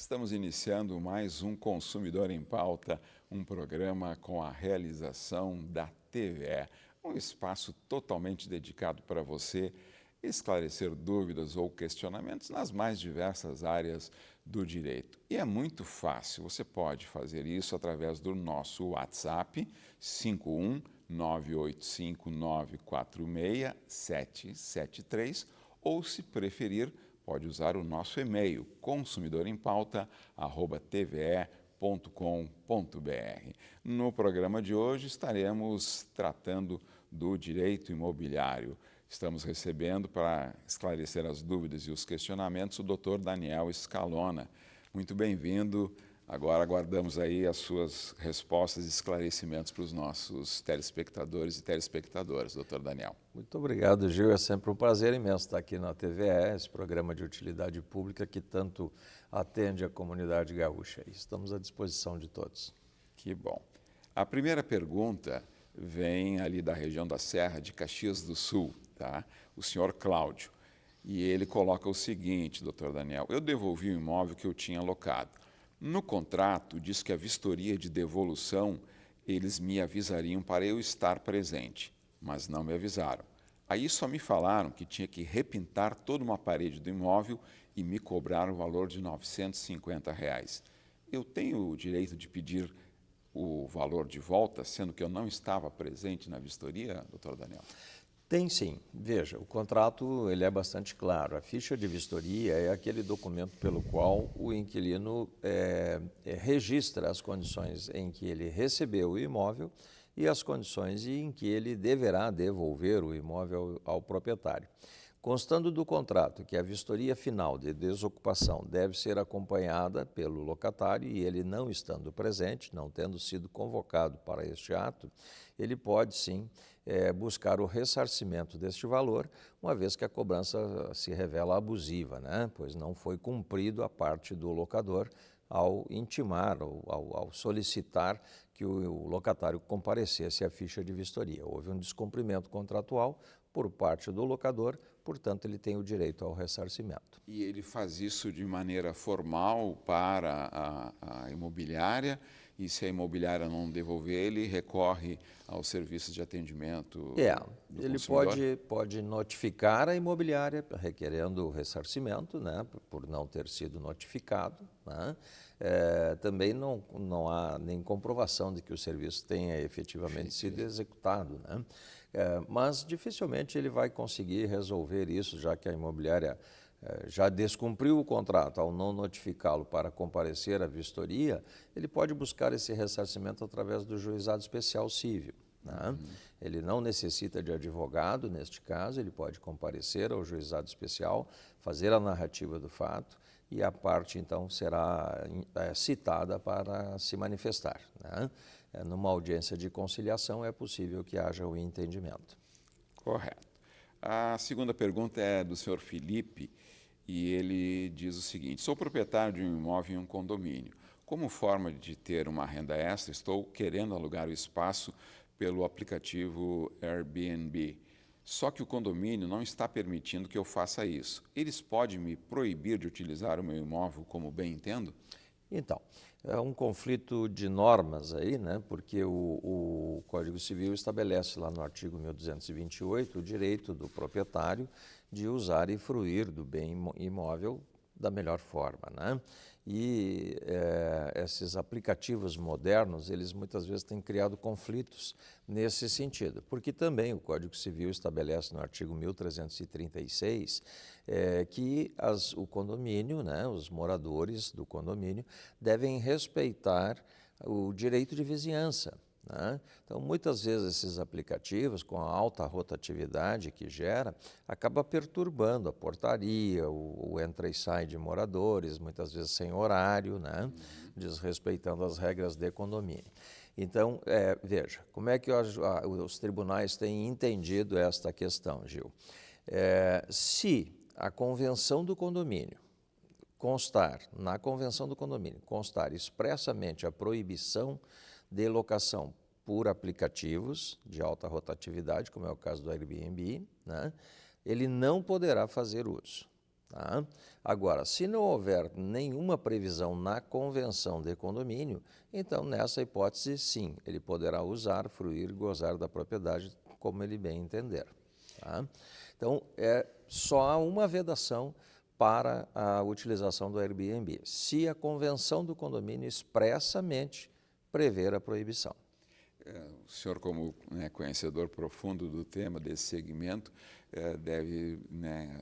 Estamos iniciando mais um Consumidor em Pauta, um programa com a realização da TVE, um espaço totalmente dedicado para você esclarecer dúvidas ou questionamentos nas mais diversas áreas do direito. E é muito fácil, você pode fazer isso através do nosso WhatsApp 51985946773 ou, se preferir, pode usar o nosso e-mail consumidorempauta@tve.com.br. No programa de hoje estaremos tratando do direito imobiliário. Estamos recebendo, para esclarecer as dúvidas e os questionamentos, o Dr. Daniel Scalona. Muito bem-vindo. Agora aguardamos aí as suas respostas e esclarecimentos para os nossos telespectadores e telespectadoras, Dr. Daniel. Muito obrigado, Gil. É sempre um prazer imenso estar aqui na TVE, esse programa de utilidade pública que tanto atende a comunidade gaúcha. Estamos à disposição de todos. Que bom. A primeira pergunta vem ali da região da Serra de Caxias do Sul, tá? O senhor Cláudio. E ele coloca o seguinte, doutor Daniel: eu devolvi o imóvel que eu tinha alocado. No contrato diz que a vistoria de devolução eles me avisariam para eu estar presente, mas não me avisaram. Aí só me falaram que tinha que repintar toda uma parede do imóvel e me cobraram o valor de R$ 950. Eu tenho o direito de pedir o valor de volta, sendo que eu não estava presente na vistoria, doutor Daniel? Tem sim. Veja, o contrato ele é bastante claro. A ficha de vistoria é aquele documento pelo qual o inquilino registra as condições em que ele recebeu o imóvel e as condições em que ele deverá devolver o imóvel ao proprietário. Constando do contrato que a vistoria final de desocupação deve ser acompanhada pelo locatário e ele não estando presente, não tendo sido convocado para este ato, ele pode sim buscar o ressarcimento deste valor, uma vez que a cobrança se revela abusiva, né? Pois não foi cumprido a parte do locador ao intimar, ao solicitar que o locatário comparecesse à ficha de vistoria. Houve um descumprimento contratual por parte do locador, portanto, ele tem o direito ao ressarcimento. E ele faz isso de maneira formal para a imobiliária, e se a imobiliária não devolver, ele recorre aos serviços de atendimento do ele consumidor? pode notificar a imobiliária requerendo o ressarcimento, né, por não ter sido notificado, né? Também não há nem comprovação de que o serviço tenha efetivamente sido executado, né? Mas dificilmente ele vai conseguir resolver isso, já que a imobiliária já descumpriu o contrato ao não notificá-lo para comparecer à vistoria. Ele pode buscar esse ressarcimento através do juizado especial civil, né? Ele não necessita de advogado, neste caso, ele pode comparecer ao juizado especial, fazer a narrativa do fato e a parte, então, será citada para se manifestar, né? Numa audiência de conciliação é possível que haja o entendimento. Correto. A segunda pergunta é do senhor Felipe, e ele diz o seguinte: sou proprietário de um imóvel em um condomínio. Como forma de ter uma renda extra, estou querendo alugar o espaço pelo aplicativo Airbnb. Só que o condomínio não está permitindo que eu faça isso. Eles podem me proibir de utilizar o meu imóvel como bem entendo? Então, é um conflito de normas aí, né? Porque o Código Civil estabelece lá no artigo 1228 o direito do proprietário de usar e fruir do bem imóvel da melhor forma, né? E esses aplicativos modernos, eles muitas vezes têm criado conflitos nesse sentido, porque também o Código Civil estabelece no artigo 1336 que o condomínio, né, os moradores do condomínio, devem respeitar o direito de vizinhança, né? Então, muitas vezes esses aplicativos, com a alta rotatividade que gera, acaba perturbando a portaria, o entra e sai de moradores, muitas vezes sem horário, né? Desrespeitando as regras de condomínio. Então, veja, como é que os tribunais têm entendido esta questão, Gil? Se a convenção do condomínio na convenção do condomínio, constar expressamente a proibição de locação por aplicativos de alta rotatividade, como é o caso do Airbnb, né, ele não poderá fazer uso. Tá? Agora, se não houver nenhuma previsão na convenção de condomínio, então nessa hipótese sim, ele poderá usar, fruir, gozar da propriedade como ele bem entender. Tá? Então, só há uma vedação para a utilização do Airbnb, se a convenção do condomínio expressamente prever a proibição. O senhor, como conhecedor profundo do tema, desse segmento, deve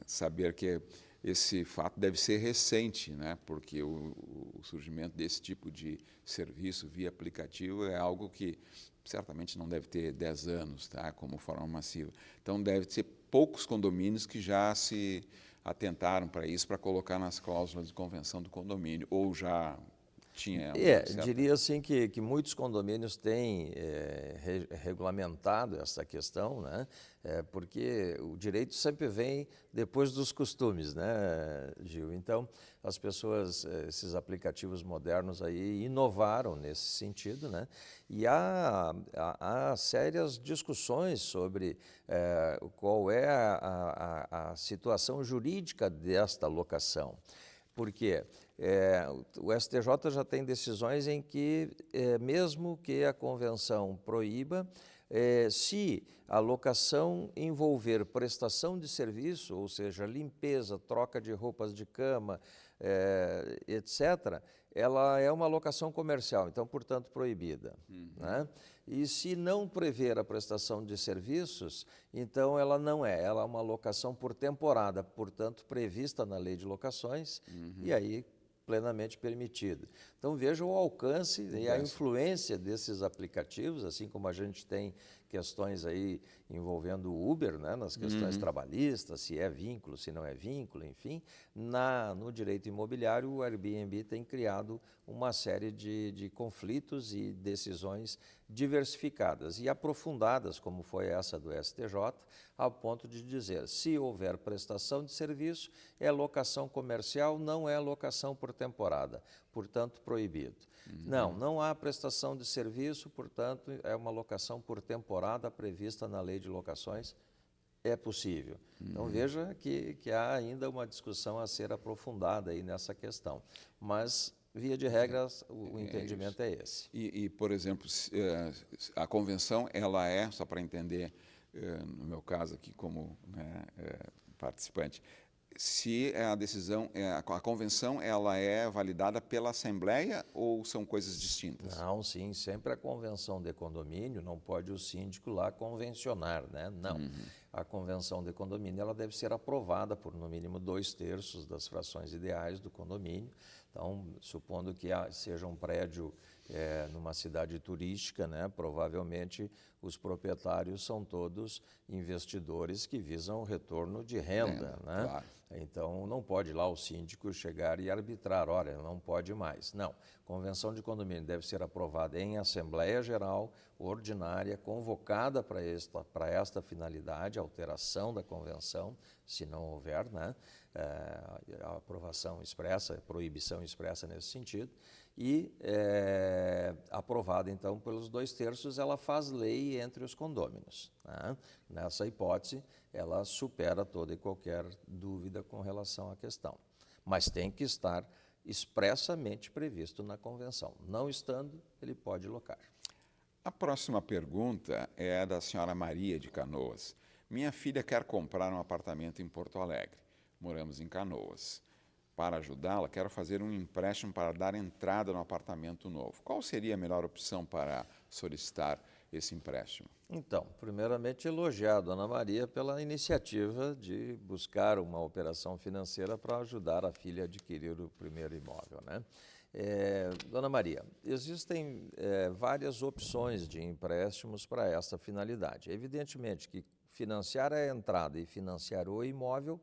saber que esse fato deve ser recente, porque o surgimento desse tipo de serviço via aplicativo é algo que certamente não deve ter 10 anos, como forma massiva. Então, deve ser poucos condomínios que já se atentaram para isso, para colocar nas cláusulas de convenção do condomínio, ou já tinha diria assim que muitos condomínios têm regulamentado essa questão, né? Porque o direito sempre vem depois dos costumes, né, Gil? Então, as pessoas, esses aplicativos modernos aí inovaram nesse sentido, né? E há sérias discussões sobre qual é a situação jurídica desta locação. Por quê? O STJ já tem decisões em que, mesmo que a convenção proíba, se a locação envolver prestação de serviço, ou seja, limpeza, troca de roupas de cama, etc., ela é uma locação comercial, então, portanto, proibida. Né? E se não prever a prestação de serviços, então ela não é, ela é uma locação por temporada, portanto, prevista na lei de locações, e aí plenamente permitido. Então veja o alcance e a influência desses aplicativos, assim como a gente tem questões aí envolvendo o Uber, né, nas questões trabalhistas, se é vínculo, se não é vínculo, enfim. No direito imobiliário, o Airbnb tem criado uma série de conflitos e decisões diversificadas e aprofundadas, como foi essa do STJ, ao ponto de dizer, se houver prestação de serviço, é locação comercial, não é locação por temporada, portanto proibido. Não há prestação de serviço, portanto é uma locação por temporada prevista na lei de locações, é possível. Então veja que há ainda uma discussão a ser aprofundada aí nessa questão, mas via de regras o entendimento é esse. E, por exemplo, a convenção, ela só para entender, no meu caso aqui como participante, se a decisão, a convenção, ela é validada pela Assembleia ou são coisas distintas? Não, sim, sempre a convenção de condomínio, não pode o síndico lá convencionar, né? Não. A convenção de condomínio ela deve ser aprovada por no mínimo 2/3 das frações ideais do condomínio. Então, supondo que seja um prédio numa cidade turística, né, provavelmente os proprietários são todos investidores que visam retorno de renda, né? Claro. Então, não pode lá o síndico chegar e arbitrar, olha, não pode mais. Não, convenção de condomínio deve ser aprovada em Assembleia Geral ordinária, convocada para esta finalidade, alteração da convenção, se não houver, né, a aprovação expressa, proibição expressa nesse sentido, e aprovada então pelos 2/3, ela faz lei entre os condôminos. Né? Nessa hipótese, ela supera toda e qualquer dúvida com relação à questão. Mas tem que estar expressamente previsto na convenção. Não estando, ele pode locar. A próxima pergunta é da senhora Maria de Canoas. Minha filha quer comprar um apartamento em Porto Alegre. Moramos em Canoas. Para ajudá-la, quero fazer um empréstimo para dar entrada no apartamento novo. Qual seria a melhor opção para solicitar esse empréstimo? Então, primeiramente elogiar a Dona Maria pela iniciativa de buscar uma operação financeira para ajudar a filha a adquirir o primeiro imóvel, né? Dona Maria, existem várias opções de empréstimos para essa finalidade. Evidentemente que financiar a entrada e financiar o imóvel,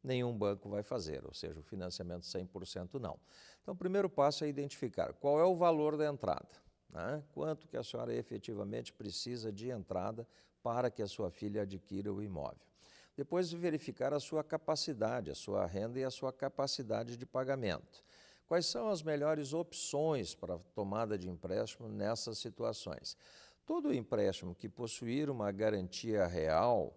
nenhum banco vai fazer, ou seja, o financiamento 100% não. Então, o primeiro passo é identificar qual é o valor da entrada, né? Quanto que a senhora efetivamente precisa de entrada para que a sua filha adquira o imóvel. Depois, verificar a sua capacidade, a sua renda e a sua capacidade de pagamento. Quais são as melhores opções para a tomada de empréstimo nessas situações? Todo empréstimo que possuir uma garantia real,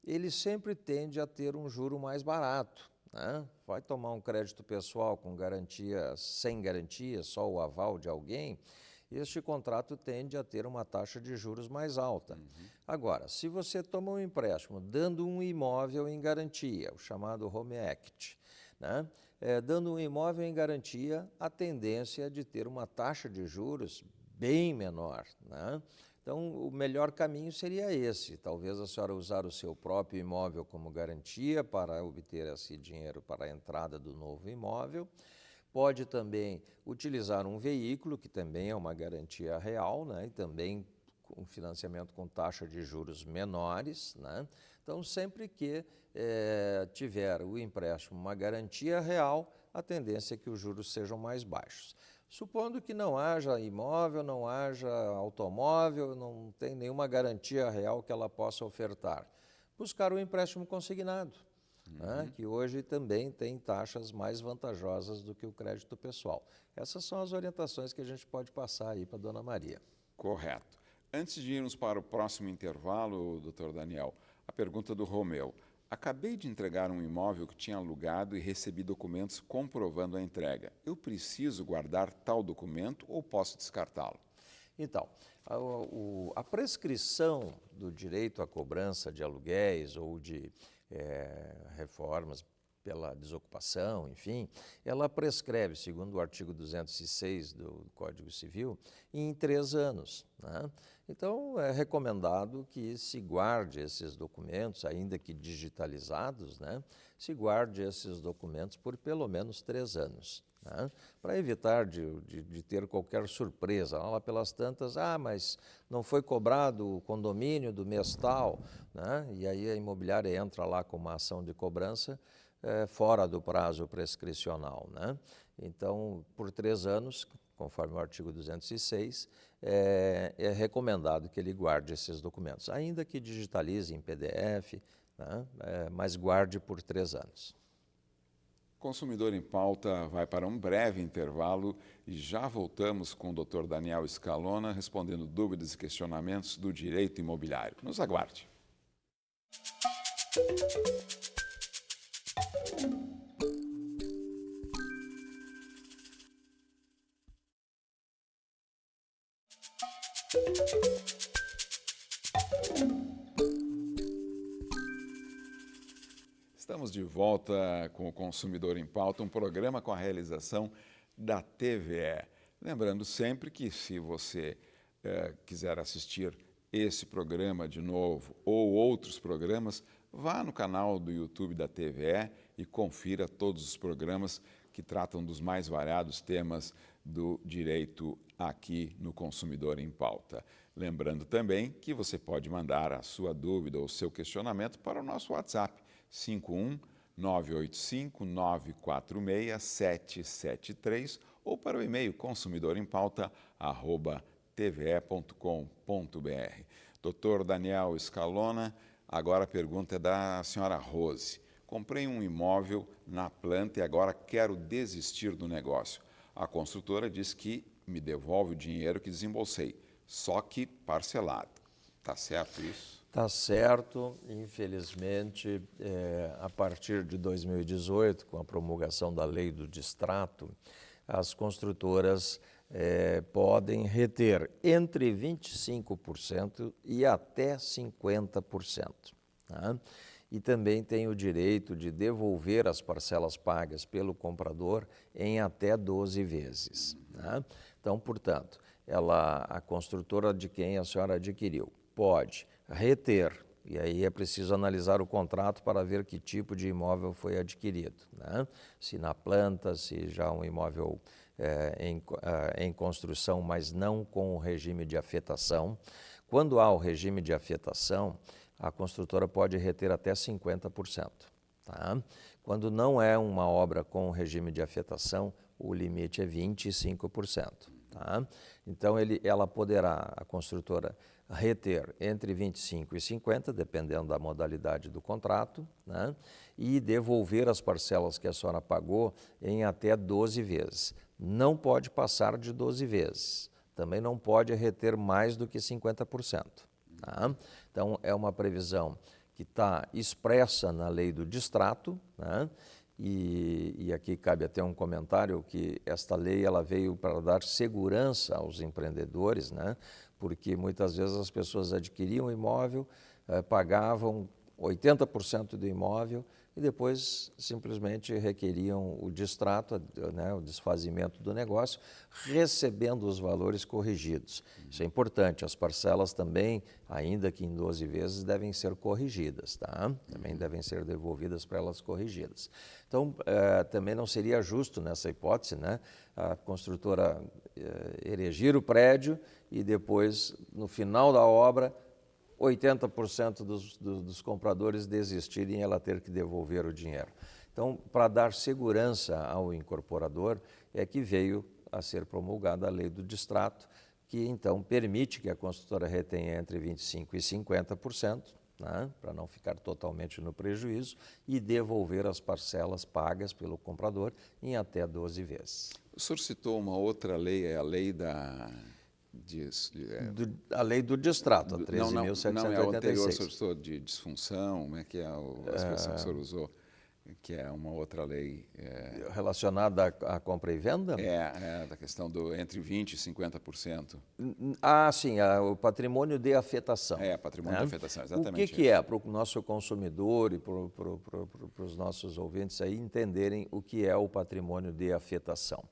ele sempre tende a ter um juro mais barato, né? Vai tomar um crédito pessoal com garantia, sem garantia, só o aval de alguém, este contrato tende a ter uma taxa de juros mais alta. Agora, se você toma um empréstimo dando um imóvel em garantia, o chamado Home Equity, né? Dando um imóvel em garantia, a tendência é de ter uma taxa de juros bem menor, né? Então, o melhor caminho seria esse, talvez a senhora usar o seu próprio imóvel como garantia para obter esse dinheiro para a entrada do novo imóvel. Pode também utilizar um veículo, que também é uma garantia real, né? E também com financiamento com taxa de juros menores, né? Então, sempre que tiver o empréstimo uma garantia real, a tendência é que os juros sejam mais baixos. Supondo que não haja imóvel, não haja automóvel, não tem nenhuma garantia real que ela possa ofertar, buscar o empréstimo consignado, né, que hoje também tem taxas mais vantajosas do que o crédito pessoal. Essas são as orientações que a gente pode passar aí para a dona Maria. Correto. Antes de irmos para o próximo intervalo, doutor Daniel, a pergunta do Romeu. Acabei de entregar um imóvel que tinha alugado e recebi documentos comprovando a entrega. Eu preciso guardar tal documento ou posso descartá-lo? Então, a prescrição do direito à cobrança de aluguéis ou de reformas pela desocupação, enfim, ela prescreve, segundo o artigo 206 do Código Civil, em 3 anos, né? Então, é recomendado que se guarde esses documentos, ainda que digitalizados, né? Se guarde esses documentos por pelo menos 3 anos. Né? Para evitar de ter qualquer surpresa. Lá pelas tantas, mas não foi cobrado o condomínio do mês tal, né? E aí a imobiliária entra lá com uma ação de cobrança fora do prazo prescricional, né? Então, por 3 anos, conforme o artigo 206, é recomendado que ele guarde esses documentos, ainda que digitalize em PDF, né? Mas guarde por 3 anos. Consumidor em Pauta vai para um breve intervalo e já voltamos com o Dr. Daniel Scalona respondendo dúvidas e questionamentos do direito imobiliário. Nos aguarde. Estamos de volta com o Consumidor em Pauta, um programa com a realização da TVE. Lembrando sempre que se você quiser assistir esse programa de novo ou outros programas, vá no canal do YouTube da TVE e confira todos os programas que tratam dos mais variados temas do direito aqui no Consumidor em Pauta. Lembrando também que você pode mandar a sua dúvida ou seu questionamento para o nosso WhatsApp, 51-985-946-773 ou para o e-mail consumidorempauta@tve.com.br. Doutor Daniel Scalona, agora a pergunta é da senhora Rose. Comprei um imóvel na planta e agora quero desistir do negócio. A construtora diz que me devolve o dinheiro que desembolsei, só que parcelado. Está certo isso? Está certo, infelizmente, a partir de 2018, com a promulgação da lei do distrato, as construtoras podem reter entre 25% e até 50%. Tá? E também tem o direito de devolver as parcelas pagas pelo comprador em até 12 vezes. Tá? Então, portanto, a construtora de quem a senhora adquiriu pode reter, e aí é preciso analisar o contrato para ver que tipo de imóvel foi adquirido, né? Se na planta, se já um imóvel em construção, mas não com o regime de afetação. Quando há o regime de afetação, a construtora pode reter até 50%. Tá? Quando não é uma obra com regime de afetação, o limite é 25%. Tá? Então, ela poderá, a construtora, reter entre 25% e 50%, dependendo da modalidade do contrato, né? E devolver as parcelas que a senhora pagou em até 12 vezes. Não pode passar de 12 vezes. Também não pode reter mais do que 50%. Tá? Então, é uma previsão que está expressa na lei do distrato, né? e aqui cabe até um comentário que esta lei ela veio para dar segurança aos empreendedores, né? Porque muitas vezes as pessoas adquiriam o imóvel, pagavam 80% do imóvel e depois simplesmente requeriam o distrato, né, o desfazimento do negócio, recebendo os valores corrigidos. Isso é importante, as parcelas também, ainda que em 12 vezes, devem ser corrigidas, tá? Também devem ser devolvidas para elas corrigidas. Então, também não seria justo nessa hipótese, né, a construtora erigir o prédio e depois, no final da obra, 80% dos compradores desistirem e ela ter que devolver o dinheiro. Então, para dar segurança ao incorporador, é que veio a ser promulgada a lei do distrato, que então permite que a construtora retenha entre 25% e 50%, né, para não ficar totalmente no prejuízo, e devolver as parcelas pagas pelo comprador em até 12 vezes. O senhor citou uma outra lei, é a lei da... A lei do distrato, a 13.786. Não, é o anterior, o senhor citou de disfunção, como é que é a expressão que o senhor usou? Que é uma outra lei... Relacionada à compra e venda? Da questão do entre 20% e 50%. Sim, o patrimônio de afetação. Patrimônio de afetação, exatamente. O que é, para o nosso consumidor e para os nossos ouvintes aí entenderem o que é o patrimônio de afetação?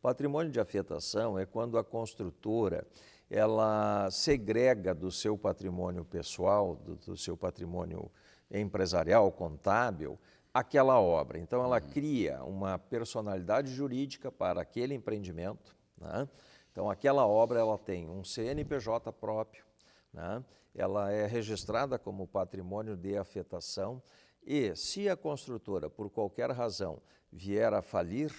Patrimônio de afetação é quando a construtora ela segrega do seu patrimônio pessoal, do seu patrimônio empresarial, contábil, aquela obra. Então, ela cria uma personalidade jurídica para aquele empreendimento, né? Então, aquela obra ela tem um CNPJ próprio, né? Ela é registrada como patrimônio de afetação e, se a construtora, por qualquer razão, vier a falir,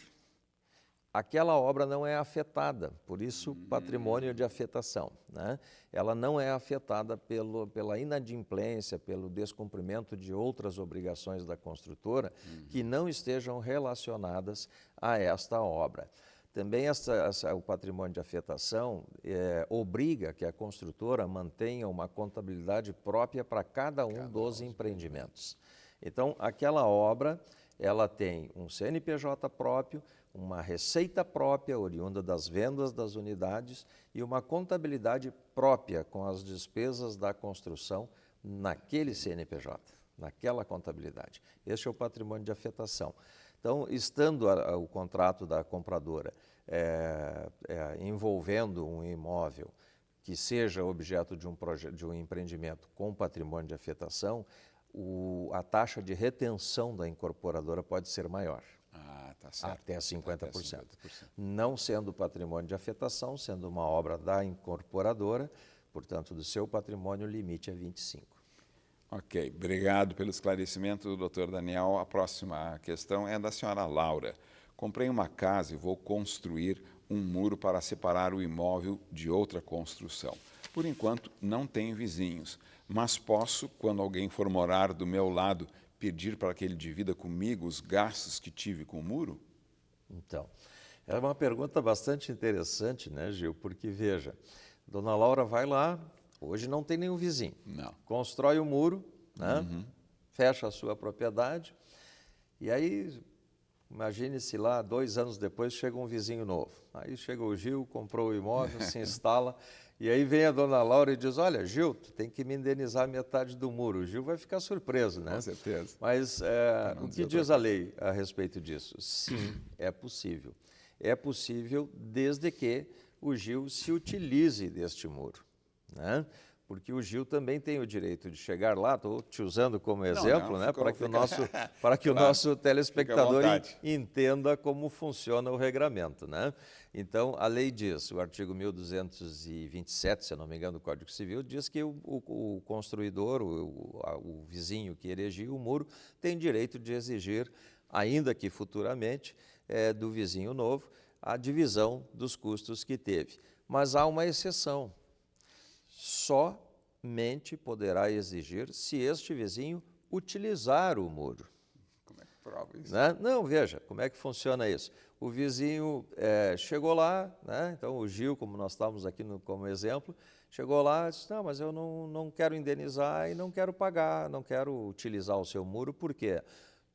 aquela obra não é afetada, por isso patrimônio de afetação, né? Ela não é afetada pela inadimplência, pelo descumprimento de outras obrigações da construtora que não estejam relacionadas a esta obra. Também o patrimônio de afetação obriga que a construtora mantenha uma contabilidade própria para cada um dos empreendimentos. Então, aquela obra, ela tem um CNPJ próprio, uma receita própria, oriunda das vendas das unidades, e uma contabilidade própria com as despesas da construção naquele CNPJ, naquela contabilidade. Este é o patrimônio de afetação. Então, estando o contrato da compradora envolvendo um imóvel que seja objeto de um empreendimento com patrimônio de afetação, a taxa de retenção da incorporadora pode ser maior. Tá certo. Até 50%. Não sendo patrimônio de afetação, sendo uma obra da incorporadora, portanto, do seu patrimônio, o limite é 25%. Ok, obrigado pelo esclarecimento, doutor Daniel. A próxima questão é da senhora Laura. Comprei uma casa e vou construir um muro para separar o imóvel de outra construção. Por enquanto, não tenho vizinhos, mas posso, quando alguém for morar do meu lado, pedir para que ele divida comigo os gastos que tive com o muro? Então, é uma pergunta bastante interessante, né, Gil? Porque, veja, dona Laura vai lá, hoje não tem nenhum vizinho. Não. Constrói o muro, né? Fecha a sua propriedade, e aí, imagine-se lá, 2 anos depois, chega um vizinho novo. Aí chega o Gil, comprou o imóvel, se instala, e aí vem a dona Laura e diz, olha, Gil, tu tem que me indenizar metade do muro. O Gil vai ficar surpreso, né? Com certeza. Mas o que diz a lei a respeito disso? Sim, é possível. É possível desde que o Gil se utilize deste muro, né? Porque o Gil também tem o direito de chegar lá, estou te usando como exemplo, né, para que o nosso telespectador entenda como funciona o regramento, né? Então, a lei diz, o artigo 1227, se eu não me engano, do Código Civil, diz que o construidor, o vizinho que erigiu o muro, tem direito de exigir, ainda que futuramente, do vizinho novo, a divisão dos custos que teve. Mas há uma exceção. Somente poderá exigir se este vizinho utilizar o muro. Como é que prova isso? Né? Não, veja, como é que funciona isso. O vizinho chegou lá, né? Então o Gil, como nós estávamos aqui como exemplo, chegou lá e disse, não, mas eu não quero indenizar e não quero pagar, não quero utilizar o seu muro, por quê?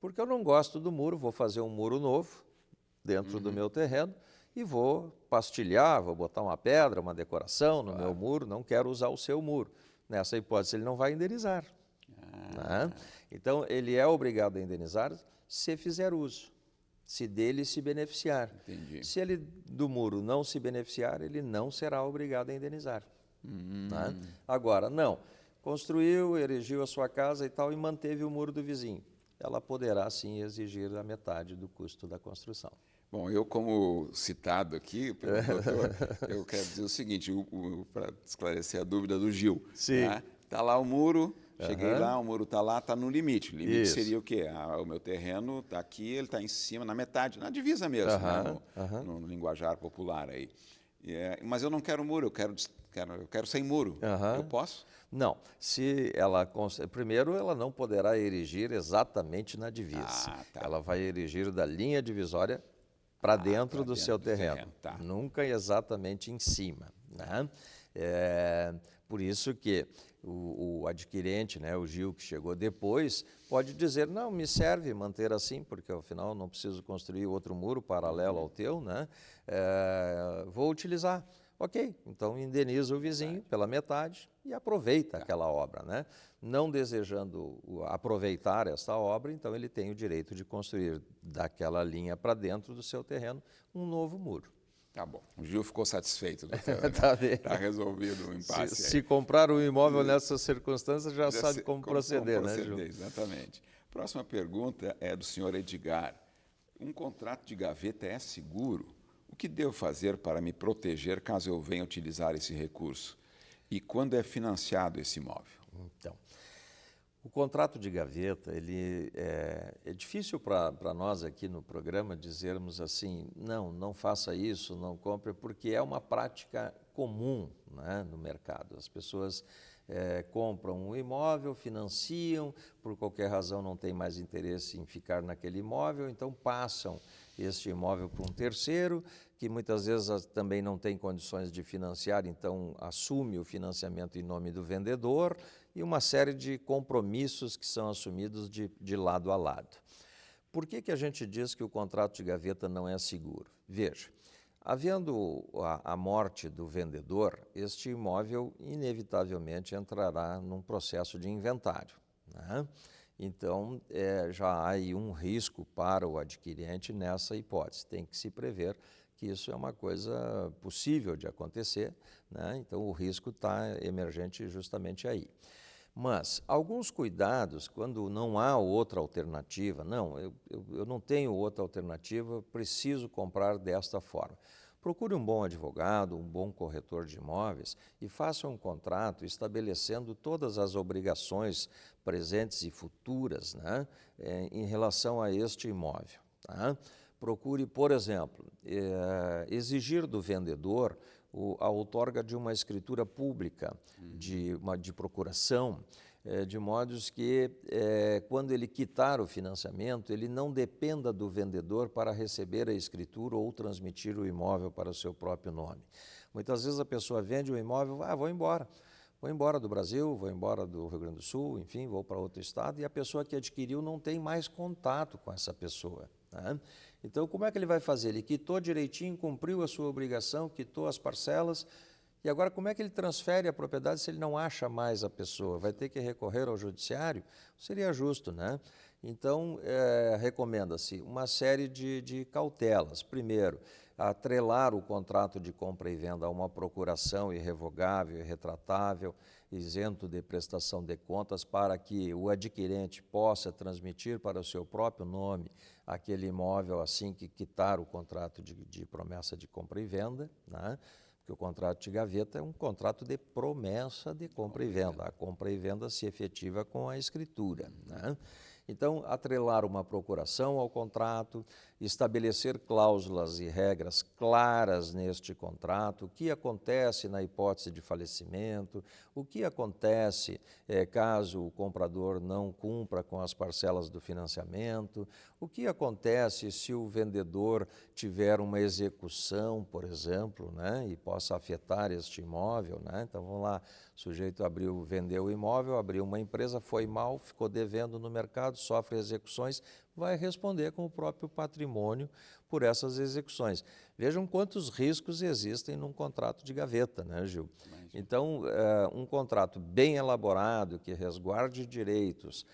Porque eu não gosto do muro, vou fazer um muro novo dentro do meu terreno e vou pastilhar, vou botar uma pedra, uma decoração no meu muro, não quero usar o seu muro. Nessa hipótese, ele não vai indenizar. Né? Então, ele é obrigado a indenizar se fizer uso, se dele se beneficiar. Entendi. Se ele do muro não se beneficiar, ele não será obrigado a indenizar. Né? Agora, não, construiu, erigiu a sua casa e tal e manteve o muro do vizinho. Ela poderá sim exigir a metade do custo da construção. Bom, eu como citado aqui pelo doutor, eu quero dizer o seguinte, para esclarecer a dúvida do Gil. Sim. Tá lá o muro, cheguei lá, o muro está lá, está no limite. O limite Isso. seria o quê? O meu terreno está aqui, ele está em cima, na metade, na divisa mesmo, né? No linguajar popular aí. Mas eu não quero muro, eu quero sem muro. Eu posso? Não, se ela primeiro ela não poderá erigir exatamente na divisa. Tá. Ela vai erigir da linha divisória para dentro do seu terreno, tá. nunca exatamente em cima. Né? Por isso que o adquirente, né, o Gil que chegou depois, pode dizer, não, me serve manter assim, porque afinal não preciso construir outro muro paralelo ao teu, né? Vou utilizar. Ok, então indeniza o vizinho pela metade e aproveita aquela obra. Né? Não desejando aproveitar essa obra, então ele tem o direito de construir daquela linha para dentro do seu terreno um novo muro. Tá bom. O Gil ficou satisfeito, doutor. Tá resolvido o impasse. Se comprar um imóvel nessas circunstâncias, já sabe como proceder, né, Gil? Exatamente. Próxima pergunta é do senhor Edgar. Um contrato de gaveta é seguro? O que devo fazer para me proteger caso eu venha utilizar esse recurso? E quando é financiado esse imóvel? Então, o contrato de gaveta, ele é difícil para nós aqui no programa dizermos assim, não faça isso, não compre, porque é uma prática comum, né, no mercado. As pessoas compram um imóvel, financiam, por qualquer razão não tem mais interesse em ficar naquele imóvel, então passam este imóvel para um terceiro, que muitas vezes também não tem condições de financiar, então assume o financiamento em nome do vendedor e uma série de compromissos que são assumidos de lado a lado. Por que a gente diz que o contrato de gaveta não é seguro? Veja, havendo a morte do vendedor, este imóvel inevitavelmente entrará num processo de inventário. Né? Então, já há aí um risco para o adquirente nessa hipótese. Tem que se prever que isso é uma coisa possível de acontecer, né? Então o risco está emergente justamente aí. Mas alguns cuidados, quando não há outra alternativa, eu não tenho outra alternativa, preciso comprar desta forma. Procure um bom advogado, um bom corretor de imóveis e faça um contrato estabelecendo todas as obrigações presentes e futuras, né, em relação a este imóvel. Tá? Procure, por exemplo, exigir do vendedor a outorga de uma escritura pública, de procuração, de modos que, quando ele quitar o financiamento, ele não dependa do vendedor para receber a escritura ou transmitir o imóvel para o seu próprio nome. Muitas vezes a pessoa vende o imóvel, vou embora. Vou embora do Brasil, vou embora do Rio Grande do Sul, enfim, vou para outro estado, e a pessoa que adquiriu não tem mais contato com essa pessoa. Né? Então, como é que ele vai fazer? Ele quitou direitinho, cumpriu a sua obrigação, quitou as parcelas, e agora como é que ele transfere a propriedade se ele não acha mais a pessoa? Vai ter que recorrer ao judiciário? Seria justo, né? Então, recomenda-se uma série de cautelas. Primeiro, atrelar o contrato de compra e venda a uma procuração irrevogável e retratável, isento de prestação de contas, para que o adquirente possa transmitir para o seu próprio nome aquele imóvel assim que quitar o contrato de promessa de compra e venda, né? Porque o contrato de gaveta é um contrato de promessa de compra e venda. A compra e venda se efetiva com a escritura. Né? Então, atrelar uma procuração ao contrato, estabelecer cláusulas e regras claras neste contrato, o que acontece na hipótese de falecimento, o que acontece caso o comprador não cumpra com as parcelas do financiamento, o que acontece se o vendedor tiver uma execução, por exemplo, né, e possa afetar este imóvel. Né? Então, vamos lá, o sujeito vendeu o imóvel, abriu uma empresa, foi mal, ficou devendo no mercado, sofre execuções, vai responder com o próprio patrimônio por essas execuções. Vejam quantos riscos existem num contrato de gaveta, né, Gil? Então, um contrato bem elaborado, que resguarde direitos,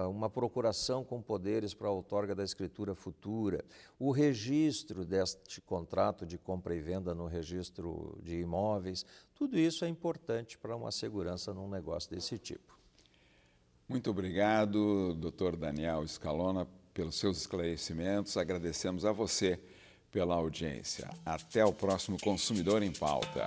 uma procuração com poderes para a outorga da escritura futura, o registro deste contrato de compra e venda no registro de imóveis, tudo isso é importante para uma segurança num negócio desse tipo. Muito obrigado, Dr. Daniel Scalona, pelos seus esclarecimentos. Agradecemos a você pela audiência. Até o próximo Consumidor em Pauta.